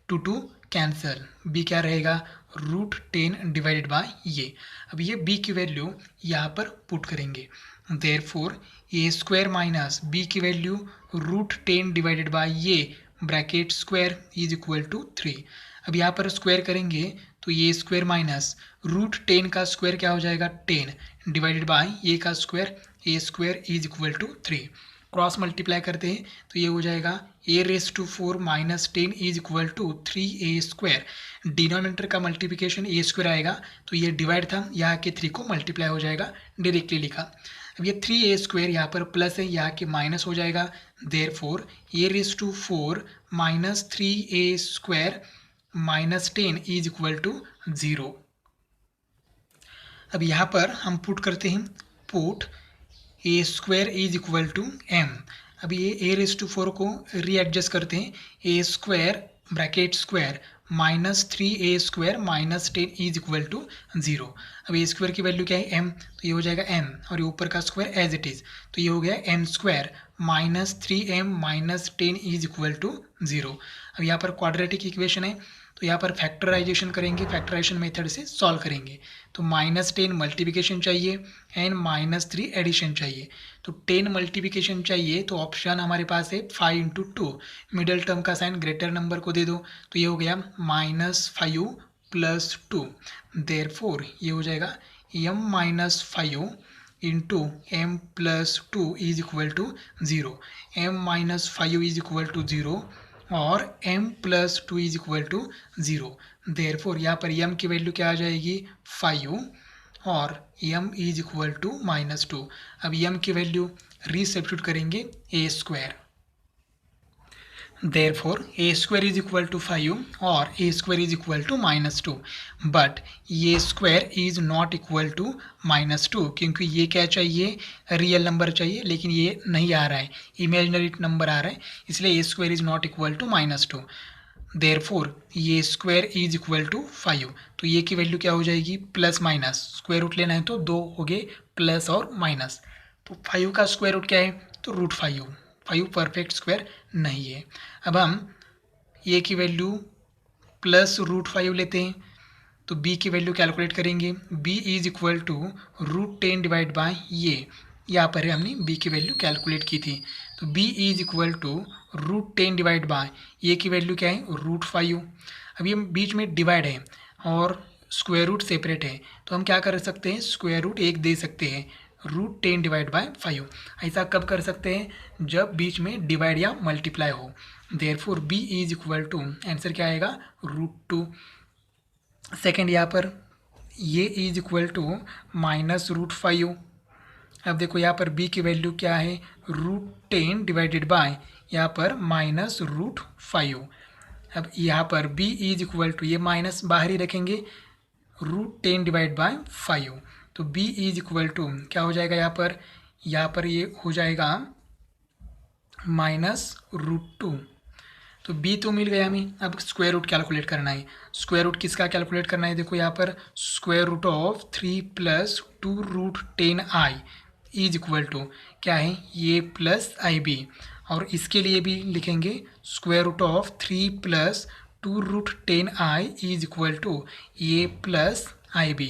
2 cancel, b क्या रहेगा, √10 डिवाइडेड बाय ये। अब ये b की वैल्यू यहाँ पर पुट करेंगे। देयरफॉर a स्क्वायर - b की वैल्यू √10 डिवाइडेड बाय ये bracket square is equal to 3। अब यहाँ पर स्क्वायर करेंगे तो ये स्क्वायर -√10 का स्क्वायर क्या हो जाएगा, 10 डिवाइडेड बाय ये का square, a square is equal to 3। Cross multiply करते हैं तो ये हो जाएगा a⁴ - 10 is equal to 3a square. Denominator का मल्टीप्लिकेशन a स्क्वायर आएगा, तो ये डिवाइड था, यहाँ के 3 को मल्टीप्लाई हो जाएगा, डायरेक्टली लिखा। अब ये 3a स्क्वायर यहाँ पर प्लस है, यहाँ के माइनस हो जाएगा। Therefore a⁴ - 3a square - 10 is equal to 0। अब यहाँ पर हम पुट करते हैं, put a square is equal to m. अब ये ए रेज टू 4 को रीएडजस्ट करते हैं, a square bracket square -3a² -10 is equal to 0। अब ए स्क्वायर की वैल्यू क्या है, एम, तो ये हो जाएगा एम, और ये ऊपर का स्क्वायर एज इट इज़, तो ये हो गया m square -3m -10 is equal to 0। अब यहाँ पर क्वाड्रेटिक इक्वेशन है, तो यहाँ पर फैक्टराइजेशन करेंगे, फैक्टराइजेशन मेथड से सॉल्व करेंगे। तो -10 मल्टीप्लिकेशन चाहिए एंड -3 एडिशन चाहिए। तो 10 मल्टीप्लिकेशन चाहिए, तो ऑप्शन हमारे पास है 5 × 2, मिडल टर्म का साइन ग्रेटर नंबर को दे दो, तो ये हो गया -5 + 2। देयरफॉर ये हो जाएगा m - 5 into m + 2 is equal to 0। m - 5 is equal to 0 और m + 2 is equal to 0। Therefore यहाँ पर m की वैल्यू क्या आ जाएगी, 5, और m इज इक्वल टू -2। अब m की वैल्यू रीसब्स्टिट्यूट करेंगे a square, therefore a square is equal to 5 और a square is equal to -2, but a square is not equal to -2, क्योंकि ये क्या चाहिए, रियल नंबर चाहिए, लेकिन ये नहीं आ रहा है, इमेजिनरी नंबर आ रहा है, इसलिए a square is not equal to -2। therefore a square is equal to 5, तो ये की वैल्यू क्या हो जाएगी, प्लस माइनस, स्क्वायर रूट लेना है तो दो हो गए प्लस और माइनस, तो 5 का स्क्वायर रूट क्या है, तो √5, 5 परफेक्ट स्क्वायर नहीं है। अब हम ए की वैल्यू प्लस √5 लेते हैं, तो बी की वैल्यू कैलकुलेट करेंगे, b is equal to √10 divide by ये, यहाँ पर हमने बी की वैल्यू कैलकुलेट की थी, तो b is equal to √10 divide by ये की वैल्यू क्या है, √5। अब ये बीच में डिवाइड है और स्क्वायर रूट सेपरेट है, तो हम क्या कर सकते हैं, स्क्वायर रूट 1 दे सकते हैं, √10 डिवाइड बाय 5। ऐसा कब कर सकते हैं, जब बीच में डिवाइड या मल्टीप्लाई हो। Therefore b is equal to, answer क्या आएगा, √2। सेकेंड यहाँ पर ये इज इक्वल टू -√5। अब देखो यहाँ पर b की वैल्यू क्या है, √10 डिवाइडेड बाय यहाँ पर -√5। अब यहाँ पर b इज इक्वल टू, ये माइनस बाहर ही रखेंगे, √10 डिवाइड बाय 5, तो b इज इक्वल टू क्या हो जाएगा, यहाँ पर ये हो जाएगा -√2। तो b तो मिल गया हमें, अब स्क्वायर रूट कैलकुलेट करना है। स्क्वायर रूट किसका कैलकुलेट करना है, देखो यहाँ पर square root of 3 + 2√10i is equal to क्या है, ये प्लस IB, और इसके लिए भी लिखेंगे square root of 3 + 2√10i is equal to ये प्लस IB।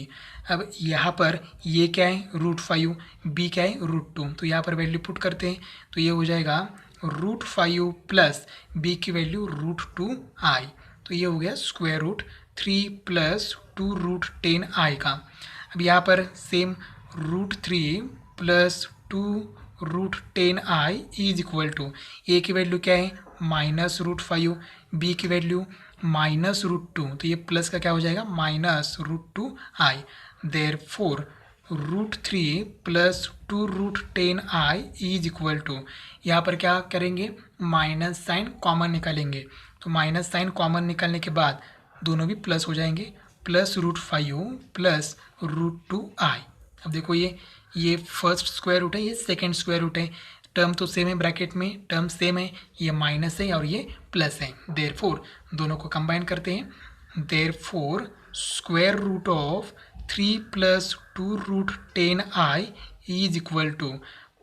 अब यहाँ पर ये क्या है, √5, b क्या है, √2, तो यहाँ पर वैल्यू पुट करते हैं, तो ये हो जाएगा √5 प्लस b की वैल्यू √2i, तो ये हो गया स्क्वायर रूट 3 + 2√10i का। अब यहाँ पर same √3 + 2√10i is equal to, a की वैल्यू क्या है, -√5, b की वैल्यू -√2, तो ये प्लस का क्या हो जाएगा, -√2i। Therefore √3 + 2√10i is equal to, यहाँ पर क्या करेंगे, माइनस साइन कॉमन निकालेंगे, तो माइनस साइन कॉमन निकालने के बाद दोनों भी प्लस हो जाएंगे, +√5 + √2i। अब देखो ये फर्स्ट स्क्वायर रूट है, ये सेकेंड स्क्वायर रूट है, टर्म तो सेम है, ब्रैकेट में टर्म सेम है, ये माइनस है और ये प्लस है। देयरफॉर दोनों को कंबाइन करते हैं, therefore square root of 3 + 2√10i is equal to,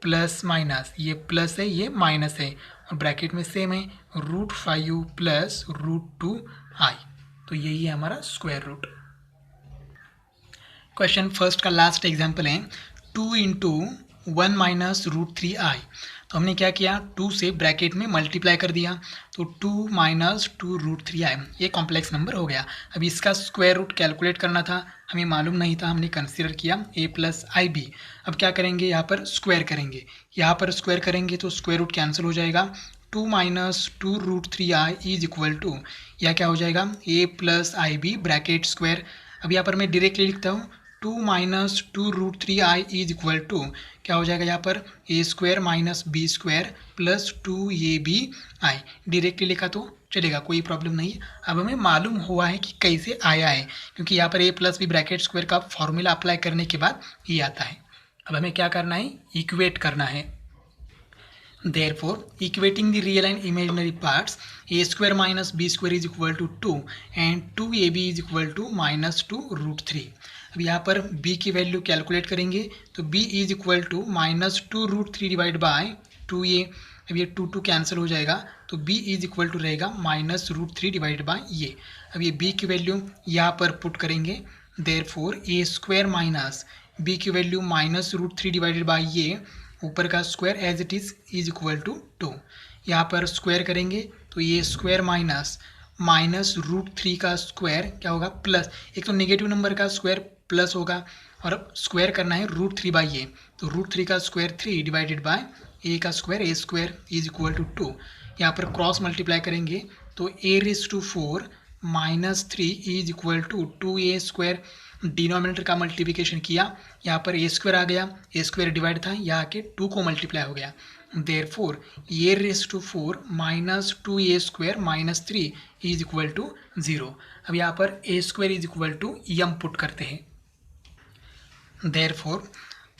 plus minus, ये प्लस है ये माइनस है, और ब्रैकेट में सेम है, √5 + √2i, तो यही है हमारा स्क्वायर रूट। क्वेश्चन फर्स्ट का लास्ट एग्जाम्पल है 2 × 1 - √3i। तो हमने क्या किया, 2 से ब्रैकेट में मल्टीप्लाई कर दिया, तो 2 - 2√3i, ये कॉम्प्लेक्स नंबर हो गया। अब इसका स्क्वायर रूट कैलकुलेट करना था, हमें मालूम नहीं था, हमने कंसीडर किया a + IB। अब क्या करेंगे, यहाँ पर स्क्वायर करेंगे, यहाँ पर स्क्वायर करेंगे तो स्क्वायर रूट कैंसिल हो जाएगा, 2 - 2√3i इज इक्वल टू, यह क्या हो जाएगा, a + IB ब्रैकेट स्क्वायर। अब यहाँ पर मैं डायरेक्टली लिखता हूँ 2 minus 2√3i is equal to क्या हो जाएगा यहाँ पर ए square minus b square plus 2ab। Directly लिखा तो चलेगा, कोई प्रॉब्लम नहीं है। अब हमें मालूम हुआ है कि कैसे आया है, क्योंकि यहाँ पर a plus b bracket square का फॉर्मूला अप्लाई करने के बाद ये आता है। अब हमें क्या करना है, इक्वेट करना है। Therefore, equating the real and imaginary parts, a square minus b square is equal to 2 and 2ab is equal to minus 2√3। अब यहाँ पर b की वैल्यू कैलकुलेट करेंगे तो b is equal to minus 2√3 divide by 2a। अब ये 2 cancel हो जाएगा तो b इज इक्वल टू रहेगा -√3 डिवाइड बाय ये। अब ये b की वैल्यू यहाँ पर पुट करेंगे। Therefore a square minus b की वैल्यू -√3 डिवाइडेड बाय ये, ऊपर का square as it is equal to 2। यहाँ पर स्क्वायर करेंगे तो ये स्क्वायर -√3 का स्क्वायर क्या होगा प्लस, एक तो नेगेटिव नंबर का स्क्वायर प्लस होगा और स्क्वायर करना है √3 बाई ए, तो √3 का स्क्वायर 3 डिवाइडेड बाय ए का square A square is equal to 2। यहाँ पर क्रॉस मल्टीप्लाई करेंगे तो a⁴ -3 is equal to 2a square. Denominator का मल्टीप्लिकेशन किया, यहाँ पर ए स्क्वायर आ गया, ए स्क्वायर डिवाइड था, यहाँ आके 2 को मल्टीप्लाई हो गया। Therefore a⁴ -2a square -3 is equal to 0। अब यहाँ पर a square is equal to m put करते हैं। Therefore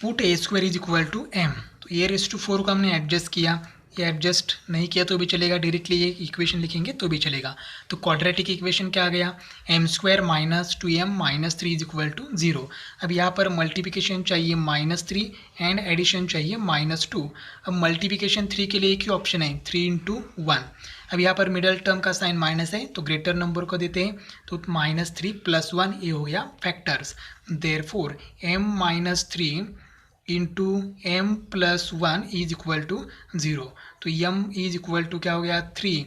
put a square is equal to m। तो a⁴ को हमने एडजस्ट किया, ये एडजस्ट नहीं किया तो भी चलेगा, डायरेक्टली ये इक्वेशन लिखेंगे तो भी चलेगा। तो क्वाड्रेटिक इक्वेशन क्या आ गया, m² - 2m - 3 is equal to 0। अब यहाँ पर मल्टीप्लिकेशन चाहिए -3 एंड एडिशन चाहिए -2। अब मल्टीप्लिकेशन 3 के लिए एक ही ऑप्शन है 3 × 1। अब यहाँ पर मिडल टर्म का साइन माइनस है तो ग्रेटर नंबर को देते हैं, तो -3 + 1 ये हो गया factors. Therefore m - 3 into m + 1 is equal to 0। तो m इज इक्वल टू क्या हो गया 3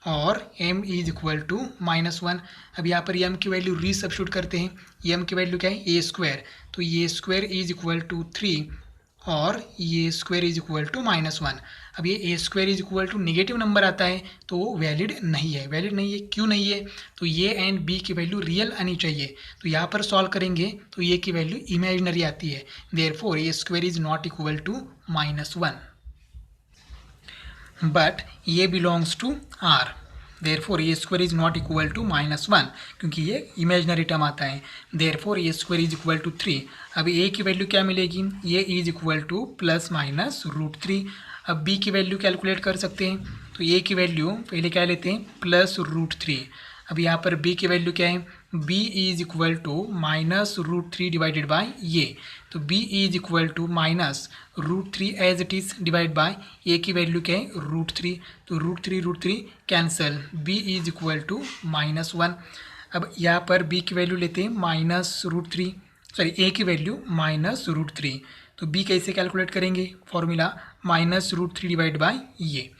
और m इज इक्वल टू -1। अब यहाँ पर m की वैल्यू रीसब्स्टिट्यूट करते हैं, m की वैल्यू क्या है a स्क्वायर, तो ये स्क्वायर इज इक्वल टू 3 और ये स्क्वायर इज इक्वल टू -1। अब ये a square is equal to negative number आता है तो वो वैलिड नहीं है। वैलिड नहीं है क्यों नहीं है, तो ये एंड b की वैल्यू रियल आनी चाहिए। तो यहाँ पर सॉल्व करेंगे तो ये की वैल्यू इमेजिनरी आती है। Therefore a square is not equal to -1 but a belongs to r। Therefore a square is not equal to -1 क्योंकि ये इमेजिनरी टर्म आता है। Therefore a square is equal to 3। अब a की वैल्यू क्या मिलेगी, ये इज इक्वल टू ±√3। अब b की वैल्यू कैलकुलेट कर सकते हैं, तो a की वैल्यू पहले क्या लेते हैं +√3। अब यहाँ पर b की वैल्यू क्या है, b is equal to -√3 divided by ये, तो b is equal to -√3 as it is divide by a की वैल्यू क्या है √3, तो √3 cancel, b is equal to -1। अब यहाँ पर b की वैल्यू लेते हैं -√3, सॉरी a की वैल्यू -√3, तो b कैसे कैलकुलेट करेंगे, फॉर्मूला -√3 डिवाइड बाय ये।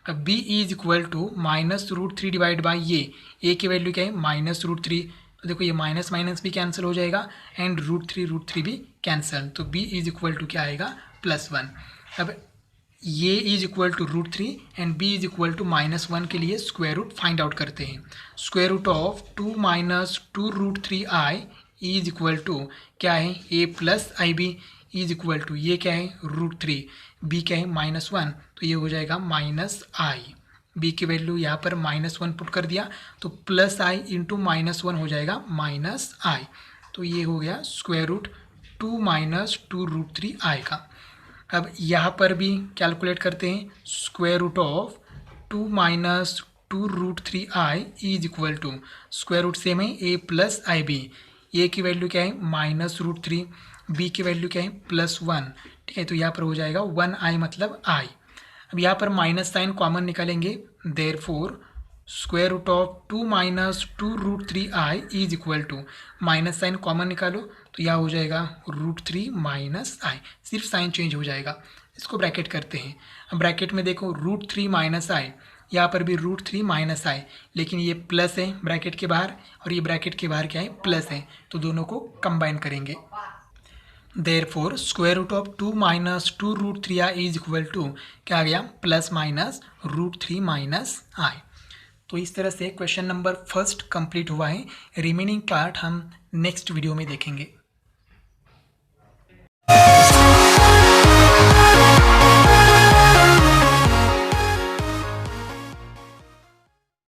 अब b is equal to -√3 divide by ये, a की वैल्यू क्या है -√3, तो देखो ये माइनस माइनस भी कैंसिल हो जाएगा एंड √3 भी कैंसिल, तो b इज इक्वल टू क्या आएगा +1। अब ये is equal to √3 and b is equal to -1 के लिए स्क्वायर रूट फाइंड आउट करते हैं। Square root of 2 - 2√3i is equal to क्या है a + ib is equal to ये क्या है √3, b क्या है -1, तो ये हो जाएगा -i। b की वैल्यू यहाँ पर -1 पुट कर दिया तो +i इंटू -1 हो जाएगा -i, तो ये हो गया स्क्वायर रूट 2 - 2√3i का। अब यहाँ पर भी कैलकुलेट करते हैं, square root of 2 - 2√3i is equal to square root same है a + ib, a की वैल्यू क्या है -√3, b की वैल्यू क्या है +1, ठीक है, तो यहाँ पर हो जाएगा 1i मतलब i। अब यहाँ पर माइनस साइन कॉमन निकालेंगे, therefore square root of 2 - 2√3i is equal to, minus sign common निकालो तो यह हो जाएगा √3 - i, सिर्फ साइन चेंज हो जाएगा। इसको ब्रैकेट करते हैं, अब ब्रैकेट में देखो √3 - i, यहाँ पर भी √3 - i, लेकिन ये प्लस है ब्रैकेट के बाहर और ये ब्रैकेट के बाहर क्या है प्लस है, तो दोनों को कंबाइन करेंगे। Therefore square root of 2 - 2√3i is equal to क्या आ गया +-√3 - i। तो इस तरह से क्वेश्चन नंबर 1 कंप्लीट हुआ है। रिमेनिंग पार्ट हम नेक्स्ट वीडियो में देखेंगे।